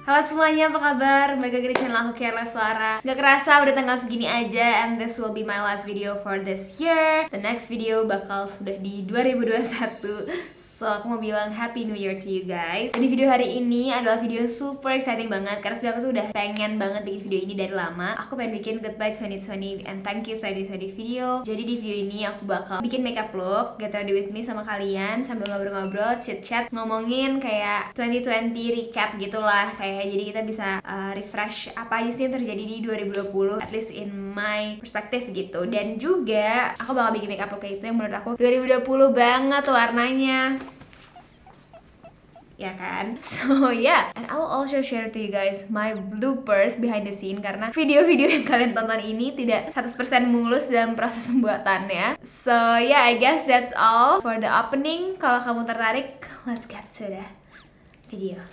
Halo semuanya, apa kabar? Balik lagi di channel aku, Carla Suara. Gak kerasa udah tanggal segini aja, and this will be my last video for this year. The next video bakal sudah di 2021. So aku mau bilang Happy New Year to you guys. Jadi video hari ini adalah video super exciting banget, karena sebenarnya aku tuh udah pengen banget bikin video ini dari lama. Aku pengen bikin Goodbye 2020 and Thank You 2020 video. Jadi di video ini aku bakal bikin makeup look, get ready with me sama kalian, sambil ngobrol-ngobrol, chit-chat, ngomongin kayak 2020 recap gitulah, kayak jadi kita bisa refresh apa aja sih yang terjadi di 2020, at least in my perspective gitu. Dan juga aku bakal bikin makeup look kayak itu yang menurut aku 2020 banget warnanya, ya kan? So yeah, and I will also share to you guys my bloopers behind the scene, karena video-video yang kalian tonton ini tidak 100% mulus dalam proses pembuatannya. So yeah, I guess that's all for the opening. Kalau kamu tertarik, let's get to the video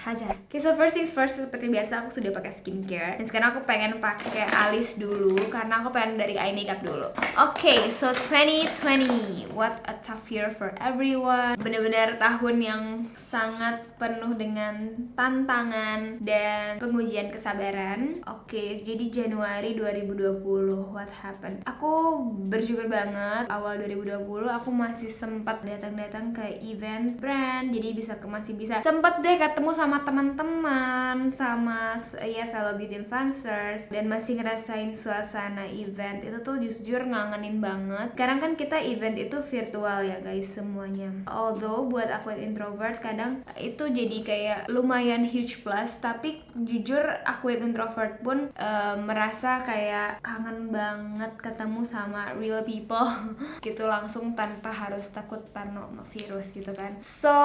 aja. Oke, so first things first, seperti biasa aku sudah pakai skincare. Dan sekarang aku pengen pakai alis dulu, karena aku pengen dari eye makeup dulu. Oke, so 2020, what a tough year for everyone. Bener-bener tahun yang sangat penuh dengan tantangan dan pengujian kesabaran. Oke, jadi Januari 2020, what happened? Aku bersyukur banget, awal 2020 aku masih sempat datang-datang ke event brand, jadi masih bisa sempat deh ketemu sama teman-teman, sama ya fellow beauty influencers, dan masih ngerasain suasana event itu tuh jujur ngangenin banget. Sekarang kan kita event itu virtual ya guys semuanya. Although buat aku yang introvert kadang itu jadi kayak lumayan huge plus, tapi jujur aku yang introvert pun merasa kayak kangen banget ketemu sama real people gitu langsung, tanpa harus takut parno virus gitu kan. So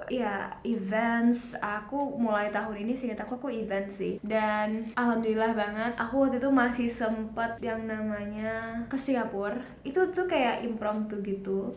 ya, events aku mulai tahun ini seingat aku event sih, dan alhamdulillah banget aku waktu itu masih sempet yang namanya ke Singapura. Itu tuh kayak impromptu gitu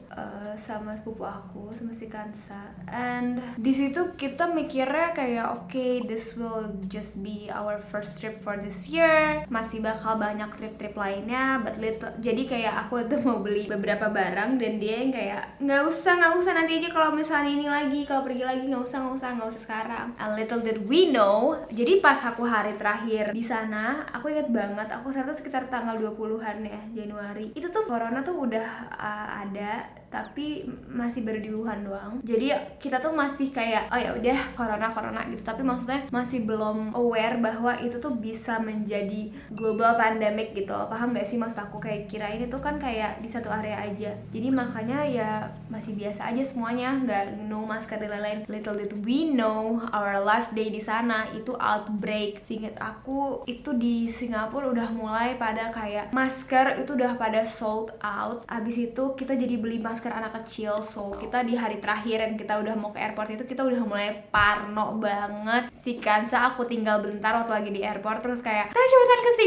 sama sepupu aku, sama si Kansa, and di situ kita mikirnya kayak okay, this will just be our first trip for this year, masih bakal banyak trip-trip lainnya, but little, jadi kayak aku tuh mau beli beberapa barang, dan dia yang kayak nggak usah nanti aja kalau misalnya ini lagi, kalau pergi lagi nggak usah sekarang. And little did we know, jadi pas aku hari terakhir di sana, aku inget banget, aku sana tuh sekitar tanggal 20-an ya Januari. Itu tuh corona tuh udah ada, tapi masih baru di Wuhan doang. Jadi kita tuh masih kayak oh ya udah corona gitu, tapi maksudnya masih belum aware bahwa itu tuh bisa menjadi global pandemic gitu. Paham gak sih maksud aku? Kayak kirain itu kan kayak di satu area aja, jadi makanya ya masih biasa aja semuanya, nggak no masker dan lain-lain. Little did we know, our last day di sana itu outbreak. Seinget aku itu di Singapura udah mulai pada kayak masker itu udah pada sold out. Abis itu kita jadi beli masker anak kecil. So kita di hari terakhir yang kita udah mau ke airport itu kita udah mulai parno banget. Si Kansa aku tinggal bentar waktu lagi di airport, terus kayak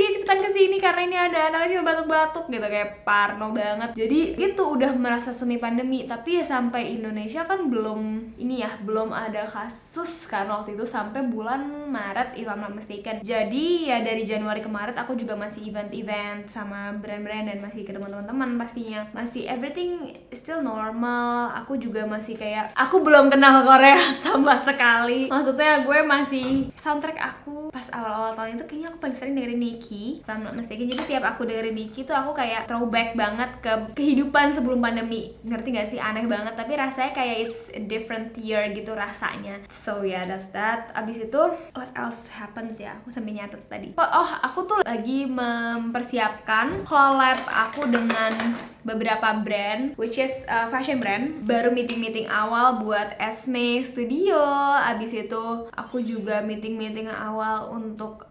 cepetan kesini karena ini ada anak kecil batuk-batuk gitu, kayak parno banget. Jadi itu udah merasa semi pandemi, tapi ya sampai Indonesia kan belum ini ya, belum ada kasus kan waktu itu sampai bulan Maret if I'm not mistaken. Jadi ya dari Januari ke Maret aku juga masih event-event sama brand-brand, dan masih ketemu teman-teman pastinya. Masih everything still normal. Aku juga masih kayak aku belum kenal Korea sama sekali. Maksudnya gue masih soundtrack aku pas awal-awal tahun itu kayaknya aku paling sering dengerin Nicki, if I'm not mistaken. Jadi tiap aku dengerin Nicki tuh aku kayak throwback banget ke kehidupan sebelum pandemi. Ngerti gak sih? Aneh banget, tapi rasanya kayak it's a different year gitu rasanya. So yeah, that's that. Abis itu what else happens ya? Aku sampai nyatet tadi. Oh, aku tuh lagi mempersiapkan collab aku dengan beberapa brand, which is fashion brand. Baru meeting awal buat Esme Studio. Abis itu aku juga meeting awal untuk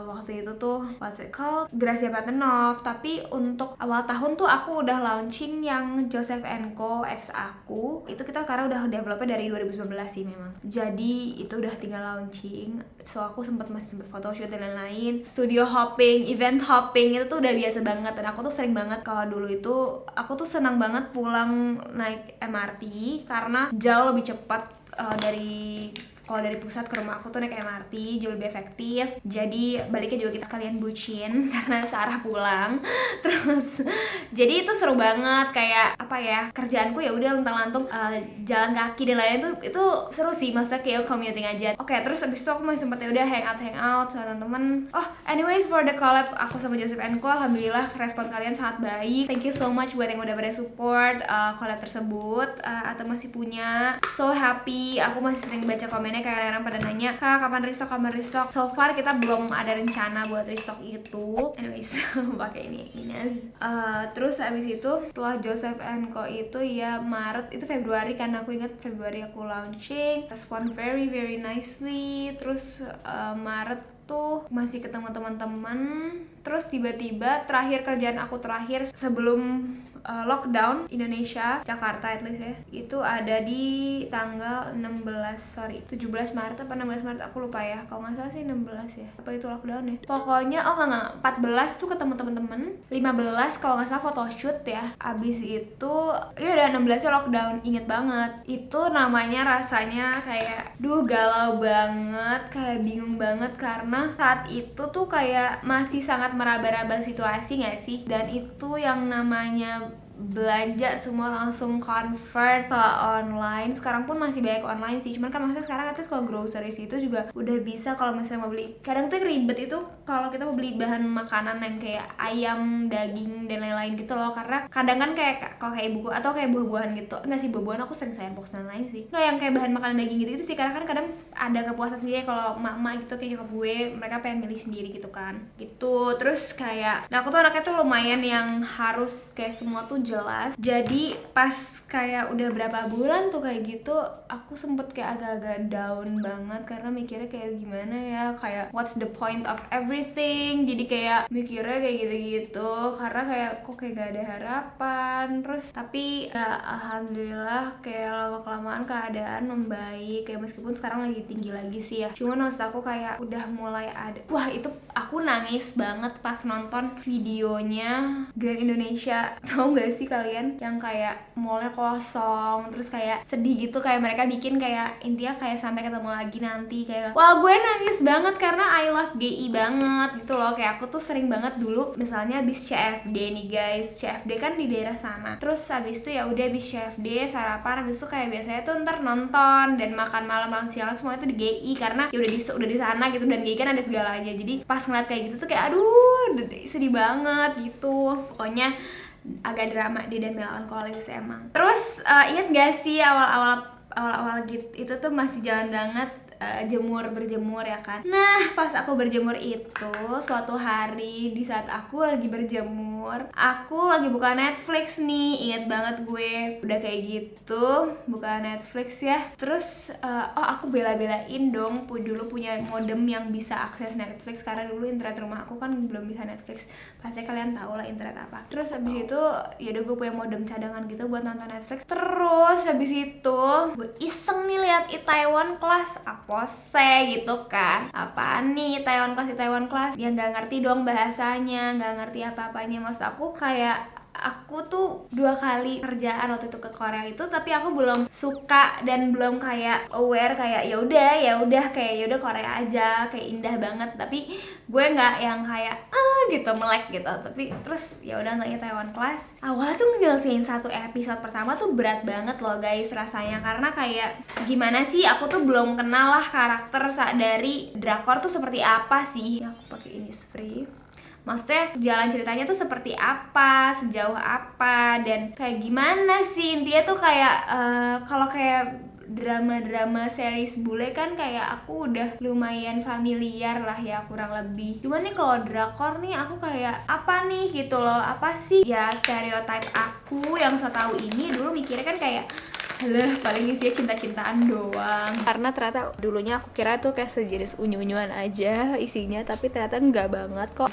waktu itu tuh what's it called, Gracia Patenov. Tapi untuk awal tahun tuh aku udah launching yang Joseph & Co X aku. Itu kita karena udah developnya dari 2019 sih memang. Jadi itu udah tinggal launching. So aku masih sempet photoshoot dan lain-lain. Studio hopping, event hopping itu tuh udah biasa banget. Dan aku tuh sering banget kalau dulu itu aku tuh senang banget pulang naik MRT karena jauh lebih cepat dari kalau dari pusat ke rumah aku tuh naik MRT jauh lebih efektif. Jadi baliknya juga kita sekalian bucin karena searah pulang. Terus jadi itu seru banget, kayak apa ya, kerjaanku ya udah luntang-lantung jalan kaki dan lain-lain itu seru sih, masa kayak commuting aja. Oke, terus abis itu aku masih sempet ya udah hangout sama temen-temen. Oh, anyways, for the collab aku sama Joseph & Co, alhamdulillah respon kalian sangat baik. Thank you so much buat yang udah pada support collab tersebut atau masih punya. So happy, aku masih sering baca komennya kayak orang pada nanya, Kak kapan restock? So far kita belum ada rencana buat restock itu. Anyways, pakai ini Ines. Terus abis itu setelah Joseph & Co itu ya Maret, itu Februari kan, aku ingat Februari aku launching, respon very very nicely. Terus Maret tuh masih ketemu teman-teman. Terus tiba-tiba terakhir kerjaan aku terakhir sebelum lockdown Indonesia, Jakarta at least ya, itu ada di tanggal 17 Maret apa 16 Maret aku lupa ya, kalau nggak salah sih 16 ya, apa itu lockdown ya, pokoknya enggak 14 tuh ketemu temen-temen, 15 kalau nggak salah photoshoot ya, abis itu ya udah 16 nya lockdown. Inget banget itu, namanya rasanya kayak galau banget, kayak bingung banget karena saat itu tuh kayak masih sangat meraba-raba situasi nggak sih, dan itu yang namanya belanja semua langsung convert ke online. Sekarang pun masih banyak online sih, cuman kan maksudnya sekarang at least kalau groceries itu juga udah bisa. Kalau misalnya mau beli, kadang tuh yang ribet itu kalau kita mau beli bahan makanan yang kayak ayam, daging dan lain-lain gitu loh, karena kadang kan kayak kalau kayak buku atau kayak buah-buahan gitu, enggak sih buah-buahan aku sering sayur box dan lain sih, nggak yang kayak bahan makanan daging gitu sih, karena kan kadang ada kepuasan sendiri kalau emak-emak gitu kayak nyokap gue, mereka pengen milih sendiri gitu kan gitu. Terus kayak aku tuh anaknya tuh lumayan yang harus kayak semua tuh jelas. Jadi pas kayak udah berapa bulan tuh kayak gitu, aku sempet kayak agak-agak down banget karena mikirnya kayak gimana ya, kayak what's the point of everything. Jadi kayak mikirnya kayak gitu-gitu karena kayak kok kayak gak ada harapan. Terus tapi ya alhamdulillah kayak lama-kelamaan keadaan membaik, kayak meskipun sekarang lagi tinggi lagi sih ya, cuman maksud aku kayak udah mulai ada. Wah, itu aku nangis banget pas nonton videonya Grand Indonesia. Tahu gak sih kalian yang kayak mallnya kosong, terus kayak sedih gitu, kayak mereka bikin kayak intinya kayak sampai ketemu lagi nanti, kayak wah gue nangis banget karena I love GI banget gitu loh. Kayak aku tuh sering banget dulu misalnya habis CFD nih guys, CFD kan di daerah sana, terus habis itu ya udah habis CFD sarapan, habis itu kayak biasanya tuh ntar nonton dan makan malam siang semua itu di GI karena ya udah di sana gitu, dan GI kan ada segalanya. Jadi pas ngeliat kayak gitu tuh kayak aduh sedih banget gitu. Pokoknya agak drama di dan Melawan College emang. Terus inget gak sih awal-awal gitu itu tuh masih jalan banget berjemur ya kan. Nah pas aku berjemur itu suatu hari di saat aku lagi berjemur, aku lagi buka Netflix nih. Ingat banget gue udah kayak gitu buka Netflix ya. Terus aku bela-belain dong dulu punya modem yang bisa akses Netflix, karena dulu internet rumah aku kan belum bisa Netflix. Pasti kalian tahu lah internet apa. Terus habis itu ya udah gue punya modem cadangan gitu buat nonton Netflix. Terus habis itu gue iseng nih lihat Itaewon Class pose gitu kan, apaan nih Taiwan Class, ya nggak ngerti dong bahasanya, nggak ngerti apa-apanya. Maksud aku kayak aku tuh 2 kali kerjaan waktu itu ke Korea itu, tapi aku belum suka dan belum kayak aware kayak ya udah kayak ya udah Korea aja, kayak indah banget. Tapi gue nggak yang kayak gitu melek gitu. Tapi terus ya udah nontonnya Taiwan Class. Awalnya tuh ngejelasin 1 episode pertama tuh berat banget loh guys rasanya, karena kayak gimana sih, aku tuh belum kenal lah karakter dari drakor tuh seperti apa sih. Ya, aku pakai Innisfree. Maksudnya jalan ceritanya tuh seperti apa, sejauh apa, dan kayak gimana sih. Intinya tuh kayak kalau kayak drama-drama series bule kan kayak aku udah lumayan familiar lah ya kurang lebih. Cuman nih kalau drakor nih aku kayak apa nih gitu loh, apa sih ya stereotype aku yang so tau ini. Dulu mikirnya kan kayak alah paling isinya cinta-cintaan doang, karena ternyata dulunya aku kira tuh kayak sejenis unyu-unyuan aja isinya, tapi ternyata enggak banget kok.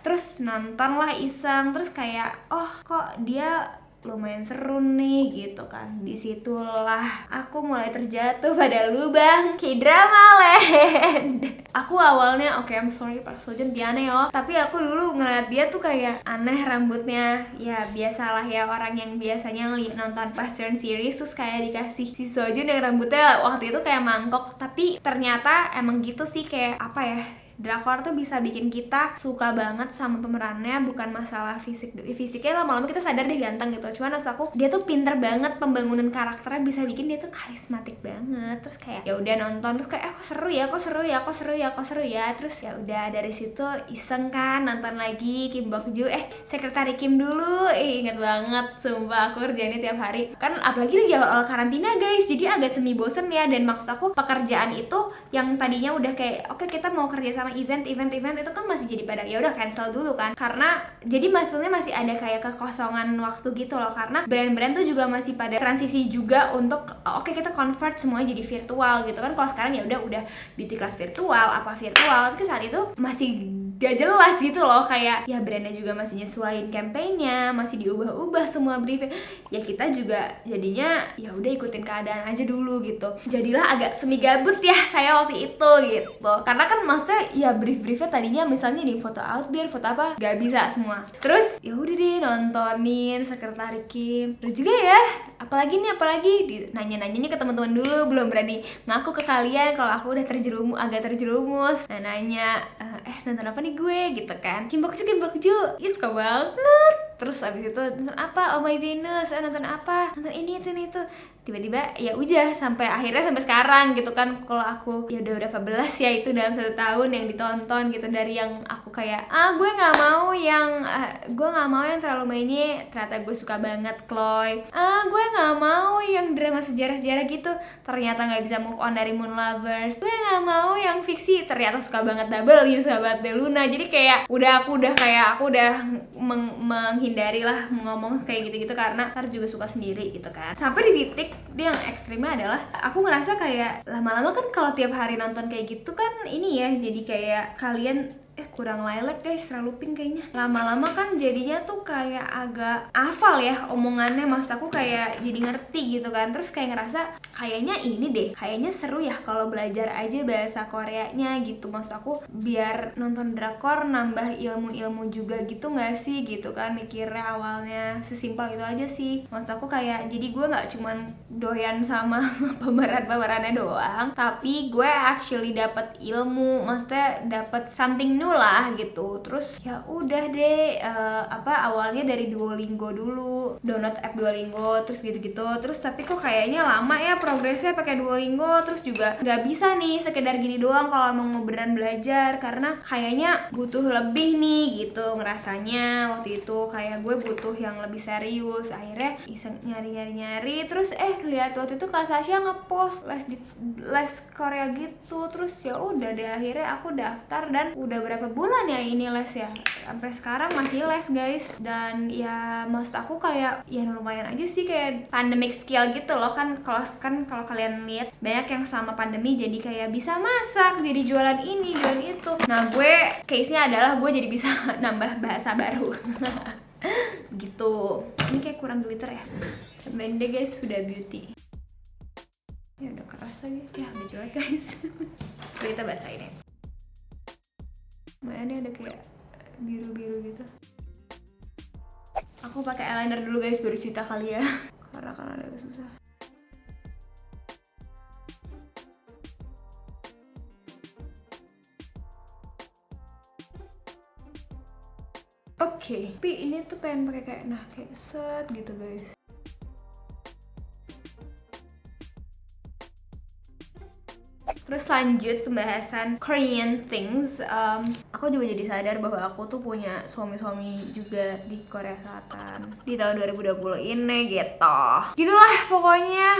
Terus nonton lah iseng, terus kayak oh kok dia lumayan seru nih gitu kan. Disitulah aku mulai terjatuh pada lubang K-drama land. Aku awalnya oke, I'm sorry Park Seo-joon aneh yo, tapi aku dulu ngeliat dia tuh kayak aneh rambutnya. Ya biasalah ya, orang yang biasanya nonton Western series terus kayak dikasih si Seo-joon yang rambutnya waktu itu kayak mangkok, tapi ternyata emang gitu sih, kayak apa ya, drakor tuh bisa bikin kita suka banget sama pemerannya, bukan masalah fisiknya lama-lama kita sadar dia ganteng gitu, cuman maksud aku dia tuh pinter banget pembangunan karakternya, bisa bikin dia tuh karismatik banget. Terus kayak ya udah nonton terus kayak kok seru ya, terus ya udah dari situ iseng kan nonton lagi Kim Bok Joo, Sekretari Kim dulu, inget banget sumpah, aku kerjainnya tiap hari kan, apalagi lagi awal karantina guys, jadi agak semi bosen ya. Dan maksud aku pekerjaan itu yang tadinya udah kayak oke, kita mau kerja sama event itu kan masih jadi pada ya udah cancel dulu kan, karena jadi maksudnya masih ada kayak kekosongan waktu gitu loh, karena brand-brand tuh juga masih pada transisi juga untuk oke, kita convert semuanya jadi virtual gitu kan. Kalau sekarang ya udah beauty class virtual, apa virtual, tapi saat itu masih gak jelas gitu loh, kayak ya brandnya juga masih nyesuaiin campaignnya, masih diubah-ubah semua briefnya. Ya kita juga jadinya ya udah ikutin keadaan aja dulu gitu. Jadilah agak semi gabut ya saya waktu itu gitu, karena kan maksudnya ya briefnya tadinya misalnya di foto outdoor, foto apa, gak bisa semua. Terus ya udah deh nontonin Sekretari Kim. Terus juga ya apalagi nanya-nanyanya ke teman-teman dulu, belum berani ngaku ke kalian kalau aku udah agak terjerumus. Nah nanya nonton apa nih gue gitu kan, Kim Bok Joo, ih suka banget. Terus abis itu nonton apa, Oh My Venus, nonton apa, nonton ini itu. Tiba-tiba ya udah sampai akhirnya sampai sekarang gitu kan. Kalau aku ya udah berapa belas ya itu dalam 1 tahun yang ditonton gitu, dari yang aku kayak gue nggak mau yang terlalu mainnya, ternyata gue suka banget Chloe. Gue nggak mau yang drama sejarah gitu, ternyata nggak bisa move on dari Moon Lovers. Gue nggak mau yang fiksi, ternyata suka banget W, suka banget Deluna. Jadi kayak aku udah menghindari lah ngomong kayak gitu-gitu, karena ntar juga suka sendiri gitu kan. Sampai di titik dia yang ekstrimnya adalah aku ngerasa kayak lama-lama kan kalau tiap hari nonton kayak gitu kan ini ya, jadi kayak kalian kurang lilac guys, terlalu pink kayaknya. Lama-lama kan jadinya tuh kayak agak hafal ya omongannya, maksud aku kayak jadi ngerti gitu kan. Terus kayak ngerasa kayaknya ini deh, kayaknya seru ya kalau belajar aja bahasa Koreanya gitu. Maksud aku biar nonton drakor nambah ilmu-ilmu juga gitu gak sih gitu kan, mikirnya awalnya sesimpel itu aja sih. Maksud aku kayak jadi gue gak cuman doyan sama pemeran-pemerannya doang, tapi gue actually dapat ilmu, maksudnya dapat something new lah gitu. Terus ya udah deh awalnya dari Duolingo dulu, download app Duolingo terus gitu-gitu. Terus tapi kok kayaknya lama ya progresnya pakai Duolingo, terus juga nggak bisa nih sekedar gini doang kalau emang mau beneran belajar, karena kayaknya butuh lebih nih gitu ngerasanya. Waktu itu kayak gue butuh yang lebih serius. Akhirnya iseng nyari terus lihat waktu itu Kak Sasha ngepost les Korea gitu. Terus ya udah deh akhirnya aku daftar, dan udah berapa bulan ya ini les ya, sampai sekarang masih les guys. Dan ya maksud aku kayak ya lumayan aja sih, kayak pandemic skill gitu loh kan. Kalau kalian lihat banyak yang selama pandemi jadi kayak bisa masak, jadi jualan ini jualan itu. Nah gue case-nya adalah gue jadi bisa nambah bahasa baru gitu. Ini kayak kurang glitter ya, tambahin deh guys, udah beauty ya, udah keras lagi ya, udah jelek guys. Kita basahin ya, mainnya ada kayak biru-biru gitu. Aku pakai eyeliner dulu guys, baru cerita kali ya karena kan ada susah. Oke, tapi ini tuh pengen pakai kayak set gitu guys. Terus lanjut pembahasan Korean things. Aku juga jadi sadar bahwa aku tuh punya suami-suami juga di Korea Selatan di tahun 2020 ini gitu. Gitulah pokoknya.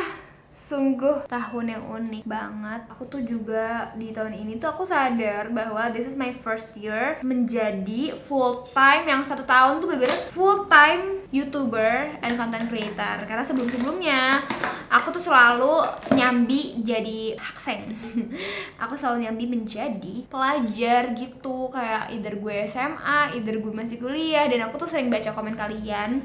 Sungguh tahun yang unik banget. Aku tuh juga di tahun ini tuh aku sadar bahwa this is my first year menjadi full time, yang 1 tahun tuh bener-bener full time YouTuber and content creator. Karena sebelum-sebelumnya aku tuh selalu nyambi jadi hakseng. Aku selalu nyambi menjadi pelajar gitu, kayak either gue SMA, either gue masih kuliah. Dan aku tuh sering baca komen kalian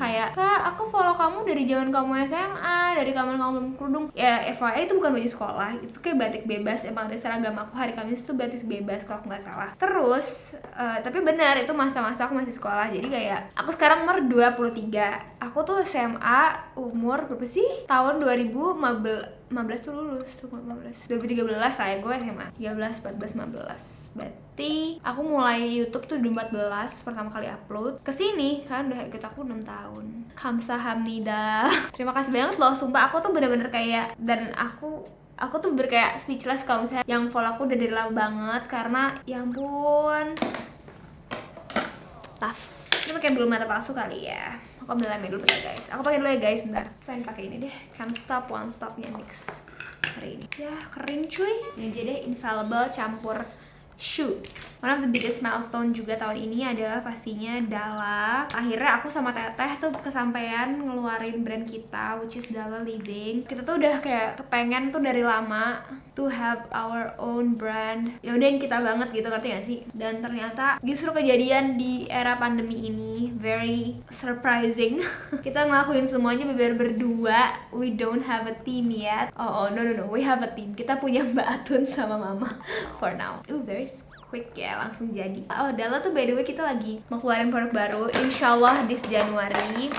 kayak, Kak aku follow kamu dari zaman kamu SMA, dari kamu kerudung. Ya FYI itu bukan baju sekolah, itu kayak batik bebas, emang ada seragam aku hari Kamis tuh batik bebas kalau aku nggak salah. Terus tapi benar itu masa-masa aku masih sekolah, jadi kayak aku sekarang umur 23, aku tuh SMA umur berapa sih? Tahun 2015 tuh lulus tuh, 2013 saya gue SMA 13, 14, 15. Berarti aku mulai YouTube tuh 2014 pertama kali upload. Kesini kan udah ikut aku 6 tahun. Kamsahamnida. Terima kasih banget loh, sumpah aku tuh bener-bener kayak, dan aku tuh kayak speechless kalau misalnya yang follow aku udah dari lama banget, karena ya ampun tough. Ini pakai bulu mata palsu kali ya. Aku ambil lem dulu bentar guys. Aku pakai dulu ya guys, bentar. Pengen pakai ini deh, Can't Stop One Stopnya NYX hari ini. Ya keren cuy. Ini aja deh, Infallible campur shoot. One of the biggest milestone juga tahun ini adalah pastinya Dalla. Akhirnya aku sama Teteh tuh kesampaian ngeluarin brand kita, which is Dalla Living. Kita tuh udah kayak kepengen tuh dari lama to have our own brand. Ya udah yang kita banget gitu, ngerti gak sih? Dan ternyata justru kejadian di era pandemi ini very surprising. Kita ngelakuin semuanya berdua. We don't have a team yet. Oh no, we have a team. Kita punya Mbak Atun sama Mama for now. Very quick ya, langsung jadi. Oh Dalla tuh by the way kita lagi mau keluarin produk baru, insyaallah this Januari.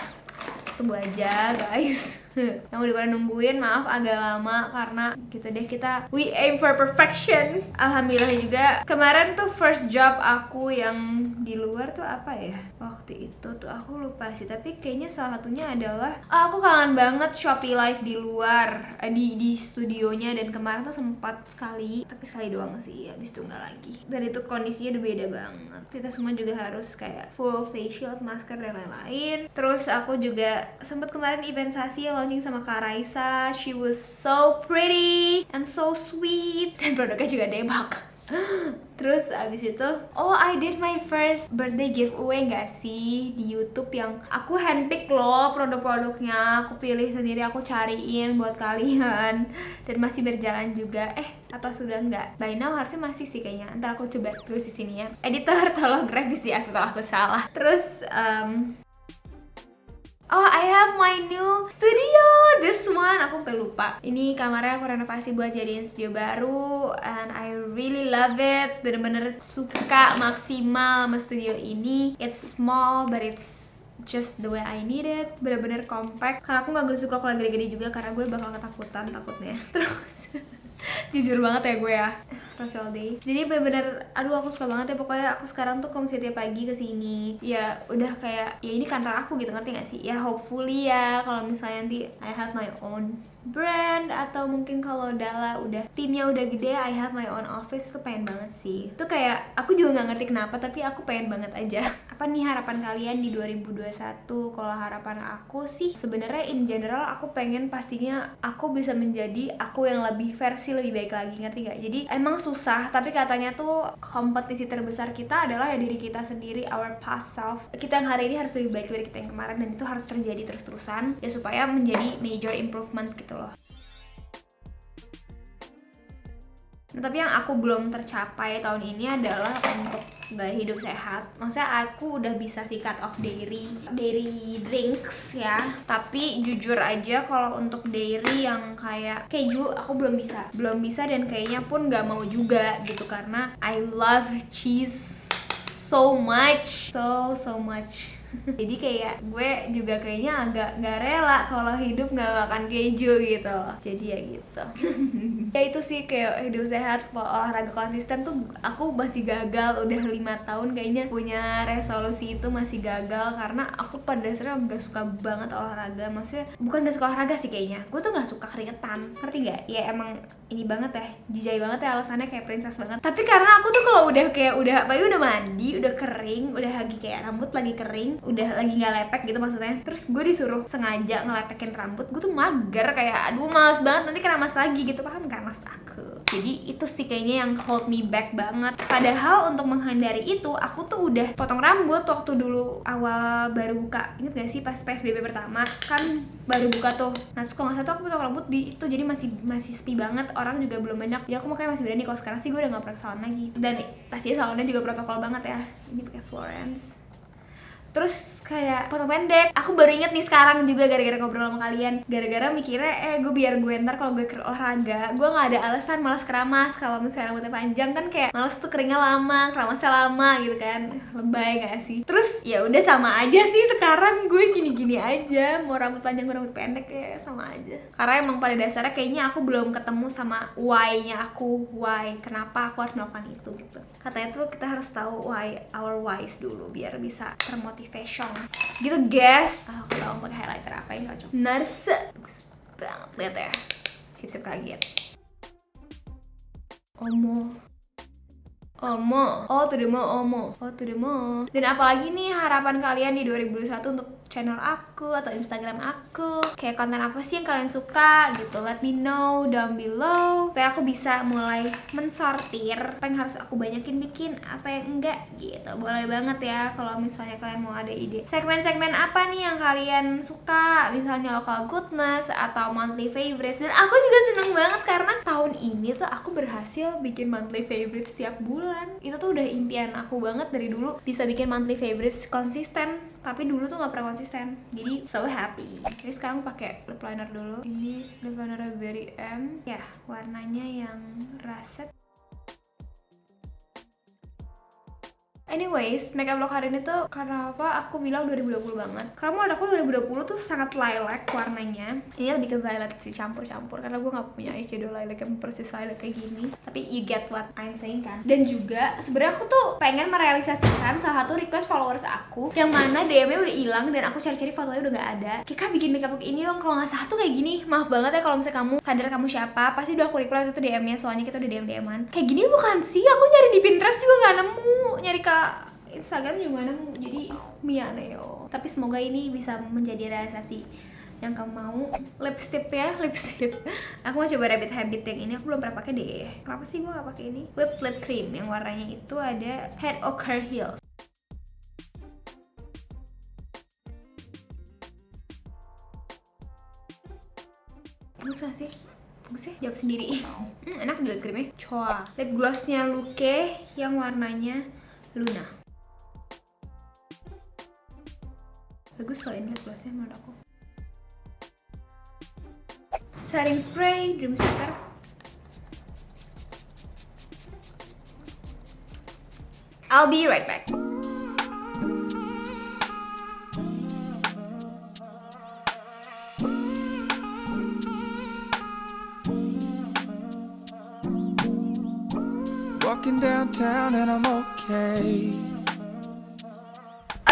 Tunggu aja guys. Yang udah pada nungguin, maaf agak lama karena gitu deh, kita we aim for perfection. Alhamdulillah juga kemarin tuh first job aku yang di luar tuh apa ya waktu itu tuh, aku lupa sih, tapi kayaknya salah satunya adalah aku kangen banget Shopee Live di luar, di studionya, dan kemarin tuh sempat sekali, tapi sekali doang sih, habis itu nggak lagi. Dan itu kondisinya udah beda banget, kita semua juga harus kayak full face shield, masker dan lain-lain. Terus aku juga sempat kemarin event Sasi launching sama Kak Raisa. She was so pretty and so sweet, dan produknya juga debak. Terus abis itu, I did my first birthday giveaway gak sih di YouTube, yang aku handpick loh produk-produknya, aku pilih sendiri, aku cariin buat kalian, dan masih berjalan juga. Atau sudah enggak? By now harusnya masih sih kayaknya. Ntar aku coba tulis di sini ya. Editor tolong revisi aku kalau aku salah. Terus I have my new studio, this one, aku sampai lupa. Ini kamarnya aku renovasi buat jadiin studio baru, and I really love it. Bener-bener suka maksimal sama studio ini. It's small but it's just the way I need it. Bener-bener compact. Karena aku gak suka kalau gede-gede juga, karena gue bakal ketakutan takutnya. Terus jujur banget ya gue ya, social day. Jadi bener-bener, aduh aku suka banget ya. Pokoknya aku sekarang tuh kalau misalnya tiap pagi kesini, ya udah kayak, ya ini kantor aku gitu, ngerti gak sih? Ya hopefully ya, kalau misalnya nanti I have my own brand, atau mungkin kalau Dalla udah timnya udah gede, I have my own office, tuh pengen banget sih. Itu kayak aku juga nggak ngerti kenapa, tapi aku pengen banget aja. Apa nih harapan kalian di 2021? Kalau harapan aku sih sebenarnya in general aku pengen pastinya aku bisa menjadi aku yang lebih versi lebih baik lagi, ngerti gak? Jadi emang susah, tapi katanya tuh kompetisi terbesar kita adalah ya diri kita sendiri, our past self. Kita yang hari ini harus lebih baik dari kita yang kemarin, dan itu harus terjadi terus-terusan ya supaya menjadi major improvement gitu loh. Nah, tapi yang aku belum tercapai tahun ini adalah untuk gaya hidup sehat. Maksudnya aku udah bisa sih cut off dairy drinks ya. Tapi jujur aja kalau untuk dairy yang kayak keju aku belum bisa, dan kayaknya pun gak mau juga gitu, karena I love cheese so much, so much. Jadi kayak gue juga kayaknya agak gak rela kalau hidup gak makan keju gitu loh. Jadi ya gitu. Ya itu sih, kayak hidup sehat, olahraga konsisten tuh aku masih gagal. Udah 5 tahun kayaknya punya resolusi itu masih gagal, karena aku pada dasarnya gak suka banget olahraga. Maksudnya bukan gak suka olahraga sih kayaknya, gue tuh gak suka keringetan, ngerti gak? Ya emang ini banget ya, jijai banget ya alasannya, kayak princess banget. Tapi karena aku tuh kalau udah kayak apalagi udah mandi, udah kering, udah lagi kayak rambut lagi kering, udah lagi nggak lepek gitu maksudnya, terus gue disuruh sengaja ngelepekin rambut, gue tuh mager, kayak aduh males banget, nanti keramas lagi gitu, paham kan maksud aku? Jadi itu sih kayaknya yang hold me back banget. Padahal untuk menghindari itu, aku tuh udah potong rambut waktu dulu awal baru buka. Ingat gak sih pas PSBB pertama kan baru buka tuh. Nah terus kalau nggak salah tuh aku potong rambut di itu, jadi masih sepi banget, orang juga belum banyak. Jadi aku makanya masih berani. Kalau sekarang sih gue udah nggak pernah ke salon lagi. Dan pastinya salonnya juga protokol banget ya. Ini pakai Florence. Terus kayak foto pendek. Aku baru inget nih sekarang juga gara-gara ngobrol sama kalian, gara-gara mikirnya biar gue ntar kalau gue olahraga gue nggak ada alasan malas keramas. Kalau misalnya rambutnya panjang kan kayak malas tuh keringnya lama, keramasnya lama gitu kan, lebay gak sih? Terus ya udah sama aja sih, sekarang gue gini-gini aja, mau rambut panjang mau rambut pendek ya sama aja. Karena emang pada dasarnya kayaknya aku belum ketemu sama why-nya aku, why kenapa aku harus melakukan itu gitu. Katanya tuh kita harus tahu why our whys dulu biar bisa termotivation gitu guys. Aku tahu pakai highlighter apa yang cocok. Nurse bagus banget, lihat ya, sip-sip kaget. Omo, oh to the mo. Dan apalagi nih harapan kalian di 2021 untuk channel aku atau Instagram aku? Kayak konten apa sih yang kalian suka gitu? Let me know down below supaya aku bisa mulai mensortir apa yang harus aku banyakin bikin, apa yang enggak gitu. Boleh banget ya kalau misalnya kalian mau ada ide segmen-segmen apa nih yang kalian suka, misalnya local goodness atau monthly favorites. Dan aku juga seneng banget karena tahun ini tuh aku berhasil bikin monthly favorites setiap bulan. Itu tuh udah impian aku banget dari dulu, bisa bikin monthly favorites konsisten. Tapi dulu tuh gak pernah konsisten, jadi so happy. Jadi sekarang pakai lip liner dulu. Ini lip liner Berry M ya, warnanya yang russet. Anyways, makeup look hari ini tuh karena apa aku bilang 2020 banget. Karena menurut aku 2020 tuh sangat lilac warnanya. Ini lebih ke violet sih, campur-campur. Karena gue gak punya eyeshadow lilac yang persis lilac kayak gini. Tapi you get what I'm saying kan. Dan juga sebenarnya aku tuh pengen merealisasikan salah satu request followers aku yang mana DM-nya udah hilang dan aku cari-cari fotonya udah gak ada. Kika bikin makeup look ini dong, kalau nggak salah tuh kayak gini. Maaf banget ya kalau misalnya kamu sadar kamu siapa, pasti udah aku reply itu DM-nya, soalnya kita udah DM-an. Kayak gini bukan sih, aku nyari di Pinterest juga nggak nemu, nyari ke Instagram juga nemu, jadi Mia Neo. Tapi semoga ini bisa menjadi realisasi yang kamu mau. Lipstick ya, lipstick. Aku mau coba Rabbit Habit yang ini, aku belum pernah pakai deh. Kenapa sih gue gak pakai ini? Whipped lip cream yang warnanya itu ada Head Ochre Heels. Bagus gak sih? Bagus ya? Jawab sendiri. Enak di lip creamnya. Coa. Lip glossnya Luke yang warnanya Luna. Bagus loh ini lip glossnya menurut aku. Setting spray Dream Seeker. I'll be right back. Walking downtown and I'm okay.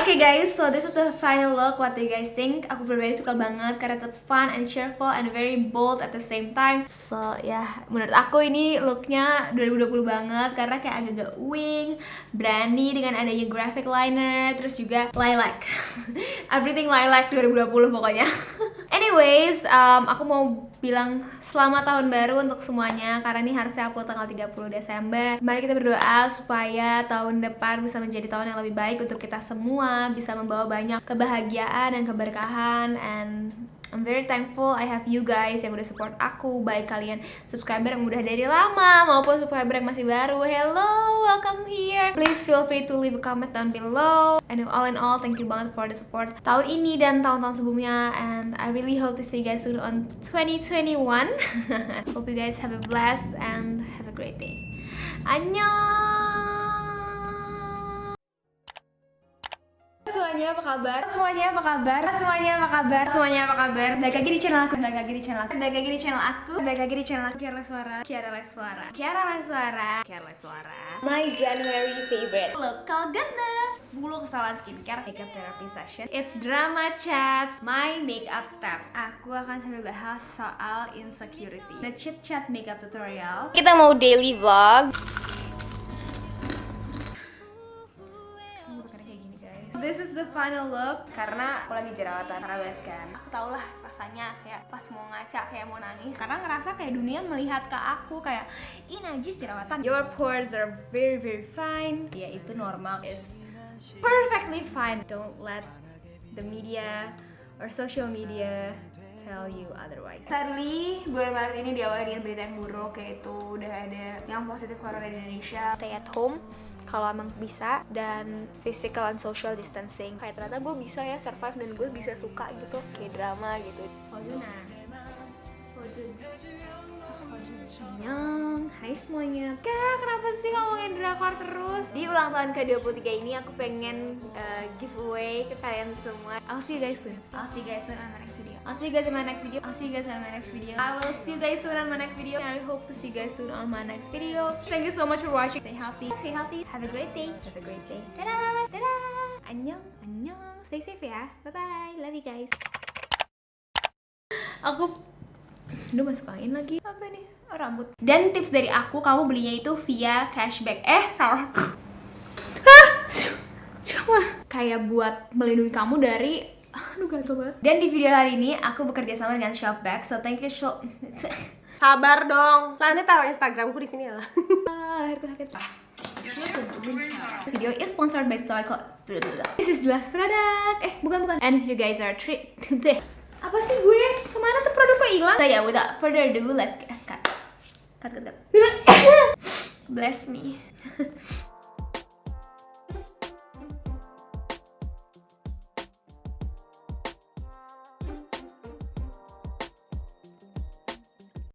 Okay guys, so this is the final look. What do you guys think? Aku pribadi suka banget karena tetap fun and cheerful and very bold at the same time. So ya, menurut aku ini looknya 2020 banget karena kayak agak-agak wing, berani dengan adanya graphic liner, terus juga lilac. Everything lilac 2020 pokoknya. Anyways, aku mau bilang selamat tahun baru untuk semuanya karena ini harusnya upload tanggal 30 Desember. Mari kita berdoa supaya tahun depan bisa menjadi tahun yang lebih baik untuk kita semua, bisa membawa banyak kebahagiaan dan keberkahan. And I'm very thankful I have you guys yang udah support aku, baik kalian subscriber yang udah dari lama maupun subscriber yang masih baru. Hello, welcome here. Please feel free to leave a comment down below. And all in all, thank you banget for the support tahun ini dan tahun-tahun sebelumnya. And I really hope to see you guys soon on 2021. Hope you guys have a blessed and have a great day. Annyeong. Semuanya apa kabar? Semuanya apa kabar? Semuanya apa kabar? Semuanya apa kabar? Balik lagi di channel aku, balik lagi di channel aku, balik lagi di channel aku, balik lagi di channel aku. Kiara Leswara, Kiara Leswara, Kiara Leswara, Kiara Leswara. My January favorite local goodness. 10 kesalahan skincare makeup therapy session. It's drama chats, my makeup steps. Aku akan sambil bahas soal insecurity. The chit chat makeup tutorial. Kita mau daily vlog. This is the final look karena aku lagi jerawatan rawat kan. Aku tau lah rasanya kayak pas mau ngaca kayak mau nangis karena ngerasa kayak dunia melihat ke aku kayak ih najis jerawatan. Your pores are very very fine. Ya itu normal, is perfectly fine. Don't let the media or social media tell you otherwise. Sadly, bulan Maret ini diawali dengan berita yang buruk, yaitu udah ada yang positif corona di Indonesia. Stay at home kalau emang bisa, dan physical and social distancing. Kayak ternyata gue bisa ya survive dan gue bisa suka gitu kayak drama gitu. Sojun. Annyeong, hai semuanya. Kak, kenapa sih ngomongin drakor terus? Di ulang tahun ke-23 ini aku pengen giveaway ke kalian semua. I'll see you guys soon. I'll see you guys soon on my next video. I'll see you guys in my next video. I'll see you guys on my next video. I will see you guys soon on my next video. And I hope to see you guys soon on my next video. Thank you so much for watching. Stay healthy. Stay healthy. Have a great day. Have a great day. Dadah. Dadah. Annyeong. Annyeong. Stay safe ya. Bye-bye. Love you guys. Aduh, masuk angin lagi. Apa nih? Oh, rambut. Dan tips dari aku, kamu belinya itu via cashback. Salah. Cuma kayak buat melindungi kamu dari gatel banget. Dan di video hari ini aku bekerja sama dengan Shopback. So thank you Shop. Sabar dong. Nanti taruh Instagramku di sini lah. Video is sponsored by Stoico. This is the last product. Bukan. And if you guys are apa sih gue? Kemana tuh produknya hilang? So yeah, without further ado, let's get cut. Bless me.